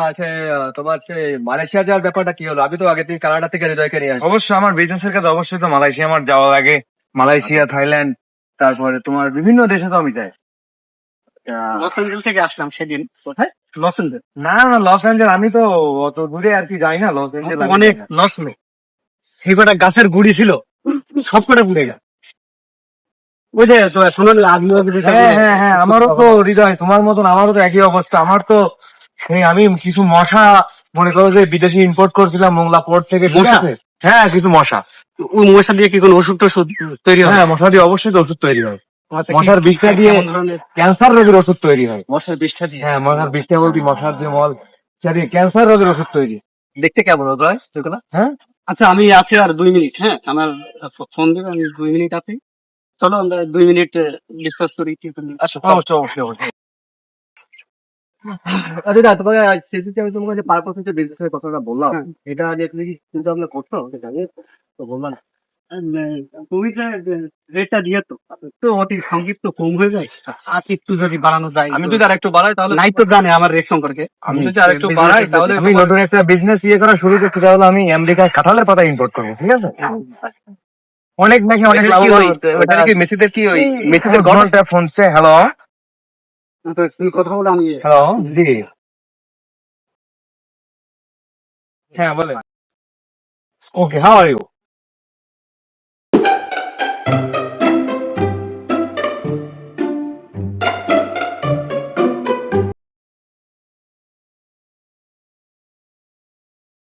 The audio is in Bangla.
আচ্ছা আছে তোমার সেই মালয়েশিয়া যাওয়ার ব্যাপারটা কি হলো? আমি তো আগে থেকে কানাডা থেকে হৃদয়কে নিয়ে আসি। অবশ্যই আমার বিজনেসের কাছে অবশ্যই তো মালয়েশিয়া আমার যাওয়া লাগে। মালয়েশিয়া, থাইল্যান্ড, তারপরে তোমার বিভিন্ন দেশে তো আমি যাই। লস এঞ্জেলস থেকে আসলাম সেদিন। কোথায়? Los Angeles. না না, লস অ্যাঞ্জেল আমি তো অত দূরে আর কি যাই না। লস অ্যাঞ্জেল অনেক লস নেই। সেই কটা গাছের গুড়ি ছিল সব কটা পুড়ে গেল। ওই যে সোনালি আগুন হ্যাঁ হ্যাঁ হ্যাঁ, আমারও তো হৃদয় তোমার মতন, আমারও তো একই অবস্থা। আমার তো সেই আমি কিছু মশা মনে করো যে বিদেশি ইম্পোর্ট করছিলাম মোংলা পোর্ট থেকে, ঠিক মশা? আছে? হ্যাঁ, কিছু মশা। ওই মশা দিয়ে কি কোনো ওষুধ টষুধ তৈরি হয়? হ্যাঁ, মশা দিয়ে অবশ্যই তো ওষুধ তৈরি হয়। আচ্ছা, মশার বিষটা দিয়ে কেমন ধরনের? ক্যান্সার রোগের ওষুধ তৈরি হয়। মশার বিষটা দিয়ে? হ্যাঁ, মশার বিষটা বলতে মশার যে মল সেটা ক্যান্সার রোগের ওষুধ তৈরি। দেখতে কেমন হতো সেগুলো? হ্যাঁ, আচ্ছা, আমি আছি আর 2 মিনিট। হ্যাঁ, আমার ফোন দেবে, আমি 2 মিনিট আছি। চলো আমরা 2 মিনিট ডিসকাস করি কি করলে। অবশ্যই অবশ্যই অবশ্যই। দিদা তোমাকে শেষে আমি তোমাকে যে পারপাস হচ্ছে বিজনেসের কথাটা বললাম, হ্যাঁ। এটা যে তুমি কি চিন্তা ভাবনা করছো জানি তো বললাম না। তুমি যে রেটটা দিয়ে তো অতি সংক্ষিপ্ত কম হয়ে যায়। আর একটু যদি বাড়ানো যায়। আমি যদি আরেকটু বাড়াই তাহলে নাই তো জানে আমার রেট সম্পর্কে। আমি যদি আরেকটু বাড়াই তাহলে আমি নতুন একটা বিজনেস করা শুরু করছি, সেটা হলো আমি আমেরিকার কাঁঠালের পাতা ইম্পোর্ট করবো, ঠিক আছে? অনেক নাকি অনেক লাভবান হতে হবে। ওটা কি মেসিদের কি ওই মেসিদের ঘন্টা ফোনছে। হ্যালো তো তুমি কথা বলে আমি হ্যালো জি, হ্যাঁ বলে। ওকে, হাউ আর ইউ?